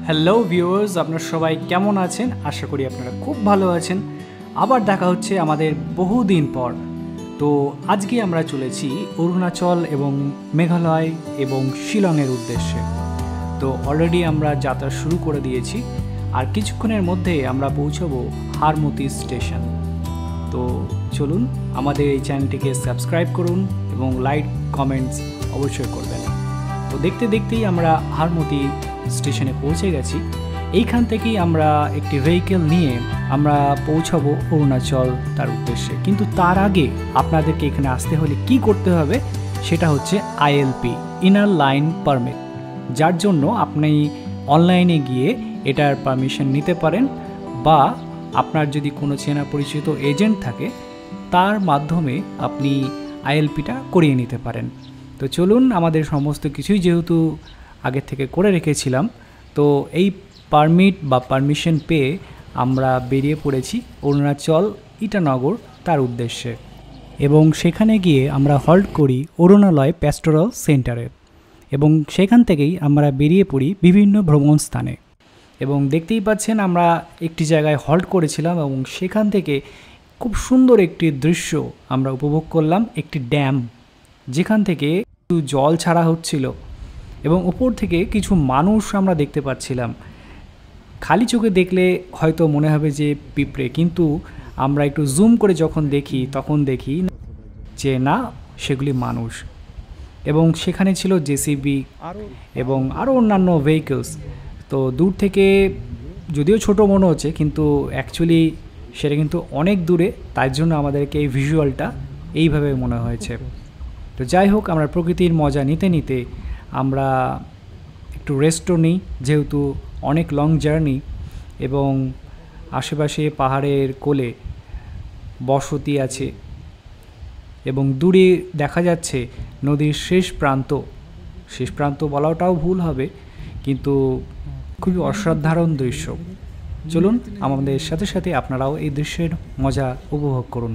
Hello viewers, আপনারা সবাই কেমন আছেন? আশা করি আপনারা খুব ভালো আছেন। আবার দেখা হচ্ছে আমাদের বহুদিন পর। তো আজকে আমরা চলেছি অরুণাচল এবং মেঘালয় এবং শিলংয়ের উদ্দেশ্যে। তো অলরেডি আমরা যাত্রা শুরু করে দিয়েছি, আর কিছুক্ষণের মধ্যে আমরা পৌঁছাবো হারমতি স্টেশন। তো চলুন, আমাদের এই চ্যানেলটিকে সাবস্ক্রাইব করুন এবং লাইক কমেন্টস অবশ্যই করবেন। তো দেখতে দেখতেই আমরা হারমতি স্টেশনে পৌঁছে গেছি। এইখান থেকেই আমরা একটি ভেহিকেল নিয়ে আমরা পৌঁছাবো অরুণাচল তার উদ্দেশ্যে। কিন্তু তার আগে আপনাদেরকে এখানে আসতে হলে কি করতে হবে সেটা হচ্ছে আইএলপি, ইনার লাইন পারমিট, যার জন্য আপনি অনলাইনে গিয়ে এটার পারমিশন নিতে পারেন, বা আপনার যদি কোনো চেনা পরিচিত এজেন্ট থাকে তার মাধ্যমে আপনি আইএলপিটা করিয়ে নিতে পারেন। তো চলুন, আমাদের সমস্ত কিছুই যেহেতু আগে থেকে করে রেখেছিলাম, তো এই পারমিট বা পারমিশন পেয়ে আমরা বেরিয়ে পড়েছি অরুণাচল ইটানগর তার উদ্দেশ্যে। এবং সেখানে গিয়ে আমরা হল্ট করি অরুণালয় প্যাস্টোরাল সেন্টারে, এবং সেখান থেকেই আমরা বেরিয়ে পড়ি বিভিন্ন ভ্রমণ স্থানে। এবং দেখতেই পাচ্ছেন আমরা একটি জায়গায় হল্ট করেছিলাম, এবং সেখান থেকে খুব সুন্দর একটি দৃশ্য আমরা উপভোগ করলাম। একটি ড্যাম, যেখান থেকে একটু জল ছাড়া হচ্ছিল এবং উপর থেকে কিছু মানুষ আমরা দেখতে পাচ্ছিলাম। খালি চোখে দেখলে হয়তো মনে হবে যে পিঁপড়ে, কিন্তু আমরা একটু জুম করে যখন দেখি তখন দেখি যে না, সেগুলি মানুষ। এবং সেখানে ছিল জেসিবি এবং আরও অন্যান্য ভেহিকলস। তো দূর থেকে যদিও ছোট মনে হচ্ছে, কিন্তু অ্যাকচুয়ালি সেটা কিন্তু অনেক দূরে, তাই জন্য আমাদেরকে এই ভিজুয়ালটা এইভাবে মনে হয়েছে। তো যাই হোক, আমরা প্রকৃতির মজা নিতে নিতে আমরা একটু রেস্টও নিই, যেহেতু অনেক লং জার্নি এবং আশেপাশে পাহাড়ের কোলে বসতি আছে এবং দূরে দেখা যাচ্ছে নদীর শেষ প্রান্ত বলাটাও ভুল হবে, কিন্তু খুবই অসাধারণ দৃশ্য। চলুন, আমাদের সাথে সাথে আপনারাও এই দৃশ্যের মজা উপভোগ করুন।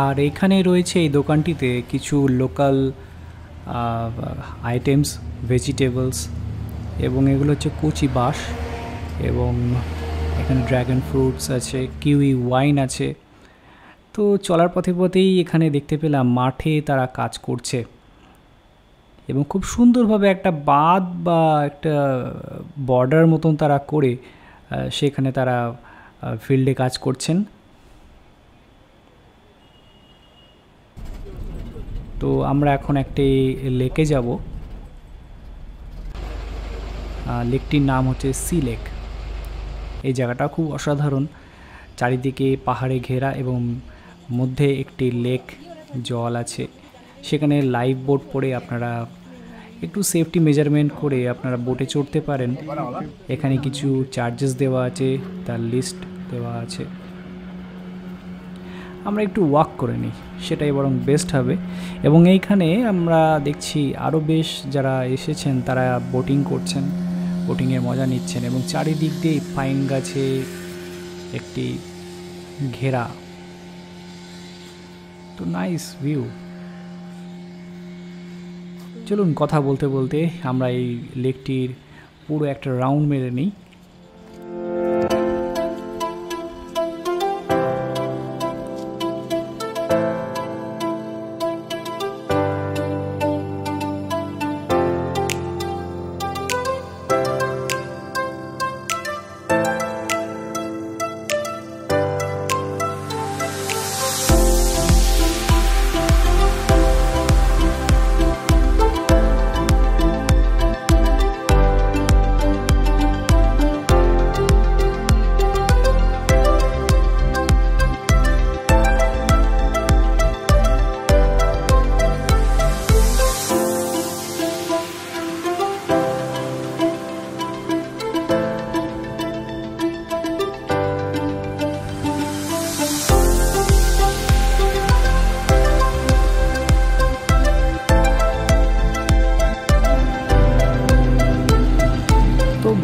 আর এইখানে রয়েছে এই দোকানটিতে কিছু লোকাল আইটেমস, ভেজিটেবলস, এবং এগুলো হচ্ছে কচি বাঁশ, এবং এখানে ড্র্যাগন ফ্রুটস আছে, কিউই ওয়াইন আছে। তো চলার পথে পথেই এখানে দেখতে পেলাম মাঠে তারা কাজ করছে, এবং খুব সুন্দরভাবে একটা বাঁধ বা একটা বর্ডার মতন তারা করে সেখানে তারা ফিল্ডে কাজ করছেন। তো আমরা এখন একটি লেকে যাব। লেকটির নাম হচ্ছে সি লেক। এই জায়গাটা খুব অসাধারণ, চারিদিকে পাহাড়ে ঘেরা এবং মধ্যে একটি লেক, জল আছে। সেখানে লাইফ বোট পরে আপনারা একটু সেফটি মেজারমেন্ট করে আপনারা বোটে চড়তে পারেন। এখানে কিছু চার্জেস দেওয়া আছে, তার লিস্ট দেওয়া আছে। আমরা একটু ওয়াক করে নিই, সেটাই বরং বেস্ট হবে। এবং এইখানে আমরা দেখছি আরও বেশ যারা এসেছেন তারা বোটিং করছেন, বোটিংয়ের মজা নিচ্ছেন, এবং চারিদিক দিয়ে পাইন গাছে একটি ঘেরা। তো নাইস ভিউ। চলুন, কথা বলতে বলতে আমরা এই লেকটির পুরো একটা রাউন্ড মেরে নিই।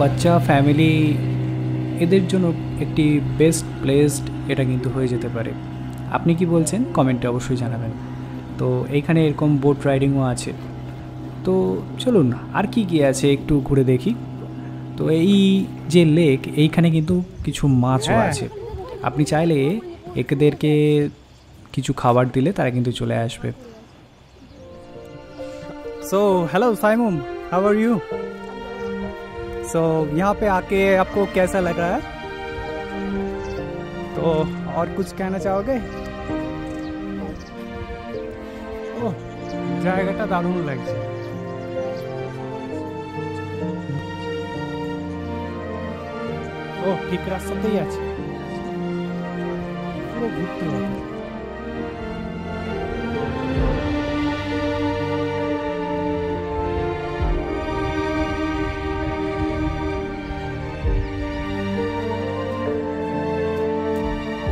বাচ্চা, ফ্যামিলি, এদের জন্য একটি বেস্ট প্লেসড এটা কিন্তু হয়ে যেতে পারে। আপনি কি বলছেন কমেন্টে অবশ্যই জানাবেন। তো এইখানে এরকম বোট রাইডিংও আছে। তো চলুন, আর কি কি আছে একটু ঘুরে দেখি। তো এই যে লেক, এইখানে কিন্তু কিছু মাছও আছে। আপনি চাইলে এদেরকে কিছু খাবার দিলে তারা কিন্তু চলে আসবে। So hello Simon, how are you? So यहाँ पे आके आपको कैसा लग रहा है? तो और कुछ कहना चाहोगे? ओह, জায়গাটা দারুণ লাগছে। ও ঠিক রাস্তাতেই আছে, পুরো ঘুরতে হবে।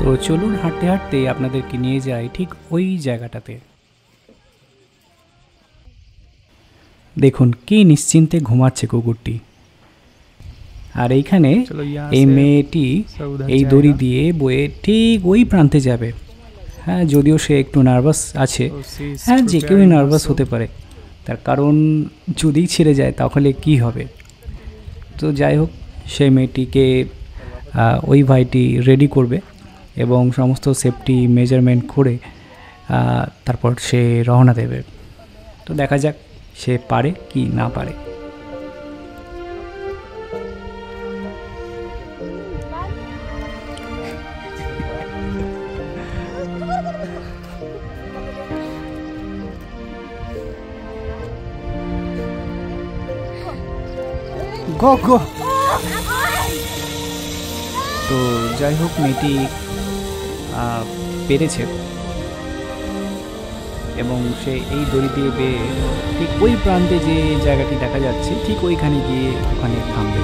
তো চলুন হাঁটতে হাঁটতে আপনাদেরকে নিয়ে যাই ঠিক ওই জায়গাটাতে। দেখুন কি নিশ্চিন্তে ঘুমাচ্ছে কুকুরটি। আর এইখানে এই মেয়েটি এই দড়ি দিয়ে বয়ে ঠিক ওই প্রান্তে যাবে। হ্যাঁ, যদিও সে একটু নার্ভাস আছে। হ্যাঁ, যে কেউই নার্ভাস হতে পারে, তার কারণ যদি ছেড়ে যায় তাহলে কি হবে। তো যাই হোক, সেই মেয়েটিকে ওই ভাইটি রেডি করবে এবং সমস্ত সেফটি মেজারমেন্ট করে তারপর সে রওনা দেবে। তো দেখা যাক সে পারে কি না পারে। গো গো। তো যাই হোক, মেয়েটি পেরেছে এবং সে এই দড়ি দিয়ে বেয়ে ঠিক ওই প্রান্তে যে জায়গাটি দেখা যাচ্ছে ঠিক ওইখানে গিয়ে ওখানে থামবে।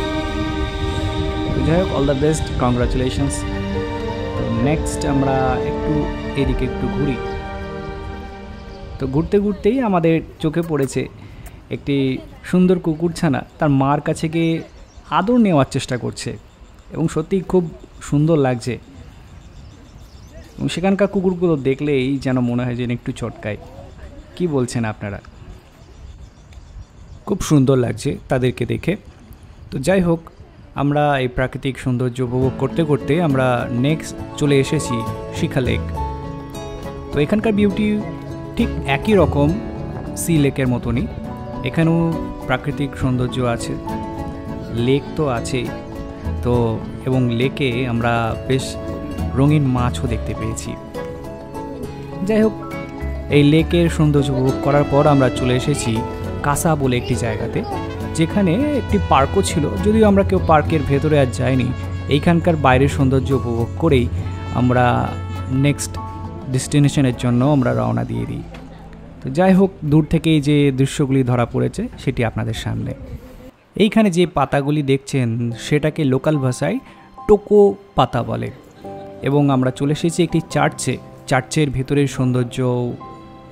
তো যাই হোক, অল দ্য বেস্ট, কংগ্রাচুলেশনস। তো নেক্সট আমরা একটু এদিকে একটু ঘুরি। তো ঘুরতে ঘুরতেই আমাদের চোখে পড়েছে একটি সুন্দর কুকুরছানা তার মার কাছে গিয়ে আদর নেওয়ার চেষ্টা করছে এবং সত্যিই খুব সুন্দর লাগছে। এবং সেখানকার কুকুরগুলো দেখলেই যেন মনে হয় যেন একটু চটকায়। কি বলছেন আপনারা? খুব সুন্দর লাগছে তাদেরকে দেখে। তো যাই হোক, আমরা এই প্রাকৃতিক সৌন্দর্য উপভোগ করতে করতে আমরা নেক্সট চলে এসেছি শিখা লেক। তো এখানকার বিউটি ঠিক একই রকম সি লেকের মতনই। এখানেও প্রাকৃতিক সৌন্দর্য আছে, লেক তো আছেই। তো এবং লেকে আমরা বেশ রঙিন মাছও দেখতে পেয়েছি। যাই হোক, এই লেকের সৌন্দর্য উপভোগ করার পর আমরা চলে এসেছি কাসা বলে একটি জায়গাতে, যেখানে একটি পার্কও ছিল। যদিও আমরা কেউ পার্কের ভেতরে আর যাইনি, এইখানকার বাইরের সৌন্দর্য উপভোগ করেই আমরা নেক্সট ডেস্টিনেশনের জন্য আমরা রওনা দিয়ে দিই। তো যাই হোক, দূর থেকেই যে দৃশ্যগুলি ধরা পড়েছে সেটি আপনাদের সামনে। এইখানে যে পাতাগুলি দেখছেন সেটাকে লোকাল ভাষায় টোকো পাতা বলে। এবং আমরা চলে এসেছি একটি চার্চে। চার্চের ভেতরের সৌন্দর্য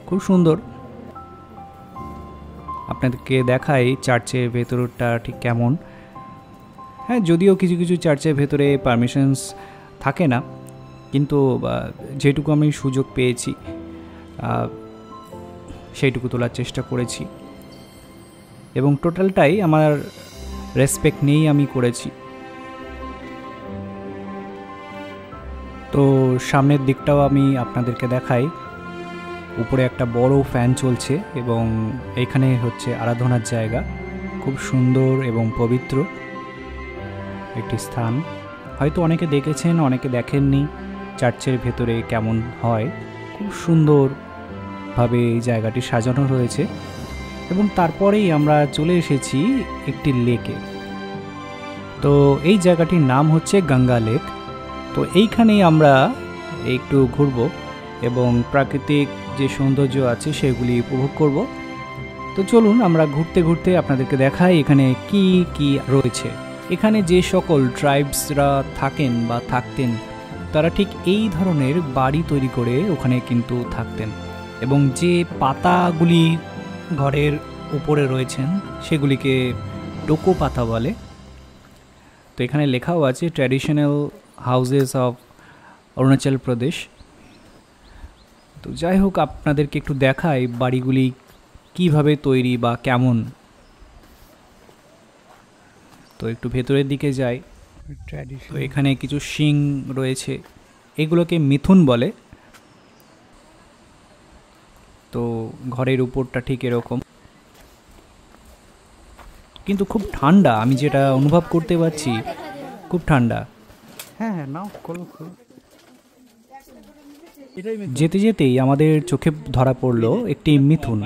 খুব সুন্দর। আপনাদেরকে দেখাই চার্চের ভেতরটা ঠিক কেমন। হ্যাঁ, যদিও কিছু কিছু চার্চের ভেতরে পারমিশনস থাকে না, কিন্তু যেটুকু আমি সুযোগ পেয়েছি সেইটুকু তোলার চেষ্টা করেছি এবং টোটালটাই আমার রেসপেক্ট নিয়েই আমি করেছি। তো সামনের দিকটাও আমি আপনাদেরকে দেখাই। উপরে একটা বড় ফ্যান চলছে এবং এইখানে হচ্ছে আরাধনার জায়গা। খুব সুন্দর এবং পবিত্র একটি স্থান। হয়তো অনেকে দেখেছেন, অনেকে দেখেননি চার্চের ভেতরে কেমন হয়। খুব সুন্দরভাবে এই জায়গাটি সাজানো রয়েছে। এবং তারপরেই আমরা চলে এসেছি একটি লেকে। তো এই জায়গাটির নাম হচ্ছে গঙ্গা লেক। তো এইখানেই আমরা একটু ঘুরব এবং প্রাকৃতিক যে সৌন্দর্য আছে সেগুলি উপভোগ করব। তো চলুন আমরা ঘুরতে ঘুরতে আপনাদেরকে দেখাই এখানে কি কি রয়েছে। এখানে যে সকল ট্রাইবসরা থাকেন বা থাকতেন তারা ঠিক এই ধরনের বাড়ি তৈরি করে ওখানে কিন্তু থাকতেন এবং যে পাতাগুলি ঘরের উপরে রয়েছেন সেগুলিকে টোকো পাতা বলে। তো এখানে লেখাও আছে traditional houses of Arunachal Pradesh. তো যাই হোক, আপনাদেরকে একটু দেখাই বাড়িগুলি কিভাবে তৈরি বা কেমন। তো একটু ভেতরের দিকে যাই। তো এখানে কিছু শিং রয়েছে, এগুলোকে মিথুন বলে। তো ঘরের উপরটা ঠিক এরকম, কিন্তু খুব ঠান্ডা, আমি যেটা অনুভব করতে পারছি খুব ঠান্ডা। হ্যাঁ নাও খোলো। যেতে যেতেই আমাদের চোখে ধরা পড়লো একটি মিথুন।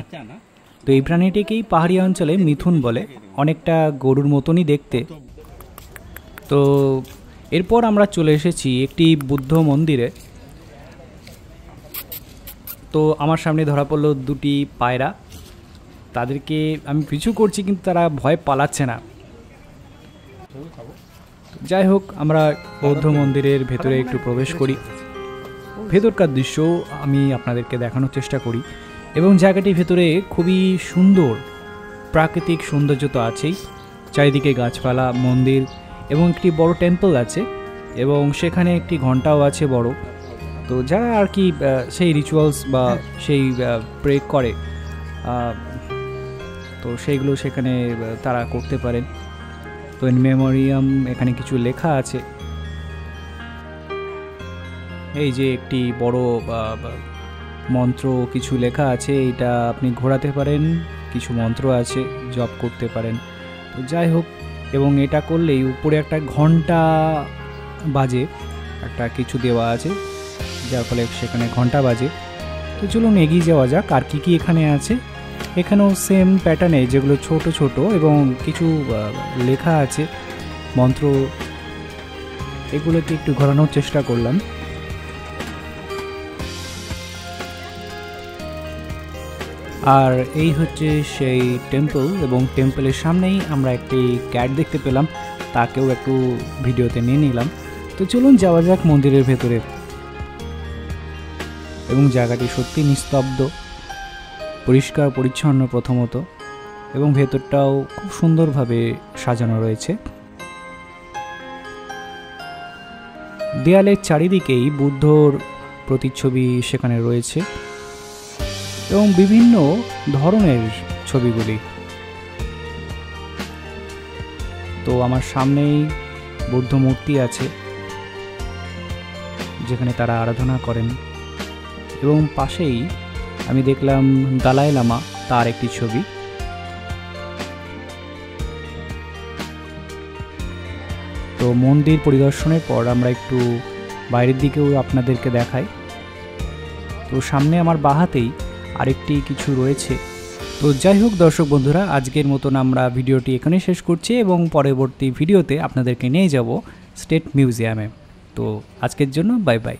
তো এই প্রাণীটিকেই পাহাড়ি অঞ্চলে মিথুন বলে, অনেকটা গরুর মতনই দেখতে। তো এরপর আমরা চলে এসেছি একটি বুদ্ধ মন্দিরে। তো আমার সামনে ধরা পড়লো দুটি পায়রা, তাদেরকে আমি পিছু করছি কিন্তু তারা ভয় পালাচ্ছে না। যাই হোক, আমরা বৌদ্ধ মন্দিরের ভেতরে একটু প্রবেশ করি। ভেতরকার দৃশ্য আমি আপনাদেরকে দেখানোর চেষ্টা করি, এবং জায়গাটির ভেতরে খুবই সুন্দর প্রাকৃতিক সৌন্দর্য তো আছেই, চারিদিকে গাছপালা, মন্দির এবং একটি বড় টেম্পল আছে, এবং সেখানে একটি ঘন্টাও আছে বড়। তো যারা আর কি সেই রিচুয়ালস বা সেই প্রে করে, তো সেইগুলো সেখানে তারা করতে পারেন। তো ইন মেমোরিয়াম এখানে কিছু লেখা আছে। এই যে একটি বড় মন্ত্র কিছু লেখা আছে, এটা আপনি ঘোরাতে পারেন, কিছু মন্ত্র আছে, জপ করতে পারেন। তো যাই হোক, এবং এটা করলেই উপরে একটা ঘন্টা বাজে, একটা কিছু দেওয়া আছে যার ফলে সেখানে ঘন্টা বাজে। তো চলুন এগিয়ে যাওয়া যাক। আর কি কি এখানে আছে, এখানেও সেম প্যাটার্নে যেগুলো ছোট ছোট এবং কিছু লেখা আছে মন্ত্র, এগুলোকে একটু ঘোরানোর চেষ্টা করলাম। আর এই হচ্ছে সেই টেম্পল, এবং টেম্পলের সামনেই আমরা একটি ক্যাট দেখতে পেলাম, তাকেও একটু ভিডিওতে নিয়ে নিলাম। তো চলুন যাওয়া যাক মন্দিরের ভেতরে। এবং জায়গাটি সত্যি নিস্তব্ধ, পরিষ্কার পরিচ্ছন্ন প্রথমত, এবং ভেতরটাও খুব সুন্দরভাবে সাজানো রয়েছে। দেয়ালের চারিদিকেই বুদ্ধর প্রতিচ্ছবি সেখানে রয়েছে, এবং বিভিন্ন ধরনের ছবিগুলি। তো আমার সামনেই বুদ্ধ মূর্তি আছে যেখানে তারা আরাধনা করেন, এবং পাশেই আমি দেখলাম দালাই লামা, তার একটি ছবি। তো মন্দির পরিদর্শনের পর আমরা একটু বাইরের দিকেও আপনাদেরকে দেখাই। তো সামনে আমার বাহাতেই আরেকটি কিছু রয়েছে। তো যাই হোক দর্শক বন্ধুরা, আজকের মতন আমরা ভিডিওটি এখানে শেষ করছি, এবং পরবর্তী ভিডিওতে আপনাদেরকে নিয়ে যাব স্টেট মিউজিয়ামে। তো আজকের জন্য বাই বাই।